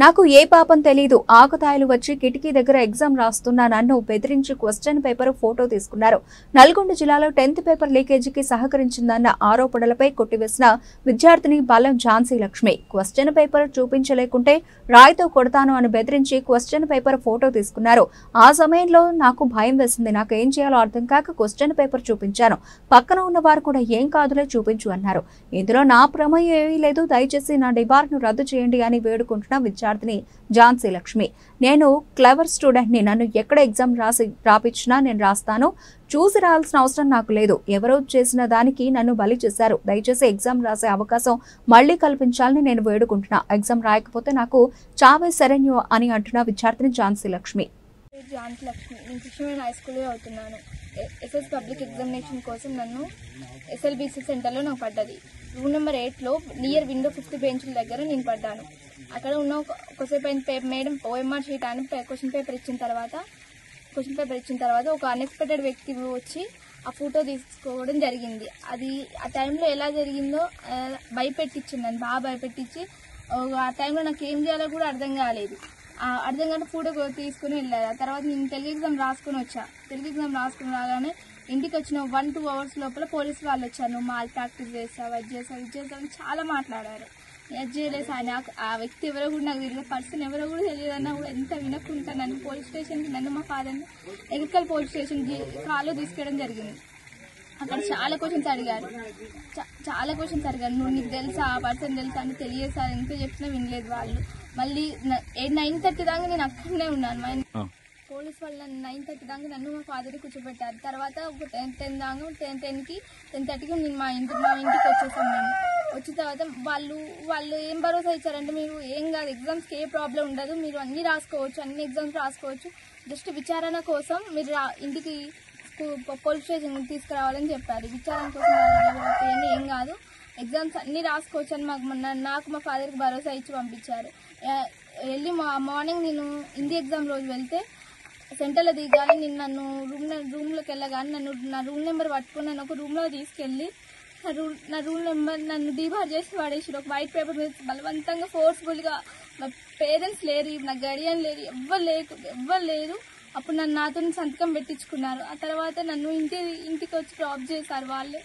నాకు ఏ పాపం తెలీదు. ఆకతాయిలు వచ్చి కిటికీ దగ్గర ఎగ్జామ్ రాస్తున్నా నన్ను బెదిరించి క్వశ్చన్ పేపర్ ఫోటో తీసుకున్నారు. నల్గొండ జిల్లాలో 10th పేపర్ లీకేజీకి సహకరించిందన్న ఆరోపణలపై కొట్టివేసిన విద్యార్థిని బలం ఝాన్సీ లక్ష్మి. క్వశ్చన్ పేపర్ చూపించలేకుంటే రాయితో కొడతాను అని బెదిరించి క్వశ్చన్ పేపర్ ఫోటో తీసుకున్నారు. ఆ సమయంలో నాకు భయం వేసింది. నాకు ఏం చేయాలో అర్థం కాక క్వశ్చన్ పేపర్ చూపించాను. పక్కన ఉన్న వారు కూడా ఏం కాదులే చూపించు అన్నారు. ఇందులో నా ప్రమేయం ఏమీ లేదు. దయచేసి నా డిబార్ను రద్దు చేయండి అని వేడుకుంటున్న విద్యార్థిని ఝాన్సీ లక్ష్మి. నేను క్లవర్ స్టూడెంట్ ని. నన్ను ఎక్కడ ఎగ్జామ్ రాపించినా నేను రాస్తాను. చూసి రాయాల్సిన అవసరం నాకు లేదు. ఎవరో చేసిన దానికి నన్ను బలి చేశారు. దయచేసి ఎగ్జామ్ రాసే అవకాశం మళ్లీ కల్పించాలని నేను వేడుకుంటున్నా. ఎగ్జామ్ రాయకపోతే నాకు చావే శరణ్యం అని అంటున్న విద్యార్థిని ఝాన్సీ లక్ష్మి. నేను కృష్ణ హై స్కూల్లో అవుతున్నాను. ఎస్ఎస్ పబ్లిక్ ఎగ్జామినేషన్ కోసం నన్ను SLBC సెంటర్లో నాకు పడ్డది. రూమ్ నెంబర్ 8లో నియర్ విండో 50 బెంచ్ల దగ్గర నేను పడ్డాను. అక్కడ ఉన్న ఒకసేపు మేడం OMR షీట్ అని క్వశ్చన్ పేపర్ ఇచ్చిన తర్వాత ఒక అన్ఎక్స్పెక్టెడ్ వ్యక్తి వచ్చి ఆ ఫోటో తీసుకోవడం జరిగింది. అది ఆ టైంలో ఎలా జరిగిందో భయపెట్టించింది, బాగా భయపెట్టించి ఆ టైంలో నాకు ఏం చేయాలో కూడా అర్థం కాలేదు. అర్థం కాని ఫోటో తీసుకుని వెళ్ళారు. ఆ తర్వాత నేను తెలుగు ఎగ్జామ్ రాసుకుని వచ్చా. తెలుగు ఎగ్జామ్ రాసుకుని రాగానే ఇంటికి వచ్చిన 1-2 అవర్స్ లోపల పోలీసు వాళ్ళు వచ్చారు. మాల్ ప్రాక్టీస్ చేస్తావు, అది చేస్తావు చాలా మాట్లాడారు. అది చేయలేదు సార్. నాకు ఆ వ్యక్తి ఎవరో కూడా నాకు తెలియదు, పర్సన్ ఎవరో కూడా తెలియదు అన్నా కూడా ఎంత వినకుండా నన్ను పోలీస్ స్టేషన్కి, నన్ను మా ఫాదర్ని ఎగక్కల్ పోలీస్ స్టేషన్కి కాల్లో తీసుకెళ్ళడం జరిగింది. అక్కడ చాలా క్వశ్చన్స్ అడిగారు. నువ్వు నీకు తెలుసా, ఆ పర్సన్ తెలుసా అని తెలియదు సార్. ఎంత చెప్పినా వినలేదు వాళ్ళు. మళ్ళీ 9:30 దాకా నేను అక్కడనే ఉన్నాను. పోలీస్ వాళ్ళు 9:30 దాకా నన్ను మా ఫాదర్ని కూర్చోబెట్టారు. తర్వాత ఒక 10 దాకా 10:30కి నేను మా ఇంటికి వచ్చేసాను. నేను వచ్చిన తర్వాత వాళ్ళు ఏం భరోసా ఇచ్చారంటే, మీరు ఏం కాదు, ఎగ్జామ్స్కి ఏ ప్రాబ్లం ఉండదు, మీరు అన్ని రాసుకోవచ్చు, అన్ని ఎగ్జామ్స్ రాసుకోవచ్చు, జస్ట్ విచారణ కోసం మీరు ఇంటికి పోలీస్ స్టేషన్ తీసుకురావాలని చెప్పారు. విచారణ కోసం ఏం కాదు, ఎగ్జామ్స్ అన్ని రాసుకోవచ్చు అని నాకు మా ఫాదర్కి భరోసా ఇచ్చి పంపించారు. వెళ్ళి మార్నింగ్ నేను హిందీ ఎగ్జామ్ రోజు వెళ్తే సెంటర్లో దిగాలి. నేను నన్ను రూమ్లోకి వెళ్ళగానే నా రూమ్ నెంబర్ పట్టుకుని నన్ను ఒక రూమ్లో తీసుకెళ్ళి నా రూమ్ నెంబర్ నన్ను డీబార్ చేసి పడేసారు. ఒక వైట్ పేపర్ మీద బలవంతంగా ఫోర్స్ఫుల్గా. నా పేరెంట్స్ లేరు, నా గడియన్ లేరు, ఎవ్వరు లేరు. అప్పుడు నాతో సంతకం పెట్టించుకున్నారు. ఆ తర్వాత నన్ను ఇంటికి వచ్చి డ్రాప్ చేశారు వాళ్ళే.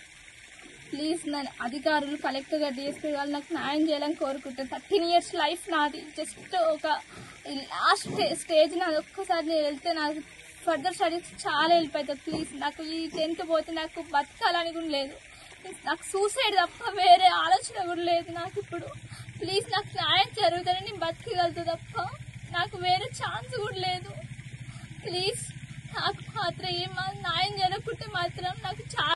ప్లీజ్ నన్ను అధికారులు, కలెక్టర్ గారు, DSP వాళ్ళు నాకు న్యాయం చేయాలని కోరుకుంటాను. 13 years లైఫ్ నాది. జస్ట్ ఒక లాస్ట్ స్టేజ్ నాది. ఒక్కసారి నేను వెళ్తే నాకు ఫర్దర్ స్టడీస్ చాలా హెల్ప్ అవుతుంది. ప్లీజ్ నాకు ఈ 10th పోతే నాకు బతకాలని కూడా లేదు. నాకు సూసైడ్ తప్ప వేరే ఆలోచన కూడా లేదు నాకు ఇప్పుడు. ప్లీజ్ నాకు న్యాయం జరుగుతుంది, నేను బతకగలుగుతా తప్ప నాకు వేరే ఛాన్స్ కూడా లేదు. ప్లీజ్ నాకు మాత్రం న్యాయం జరగకుంటే మాత్రం నాకు చాలా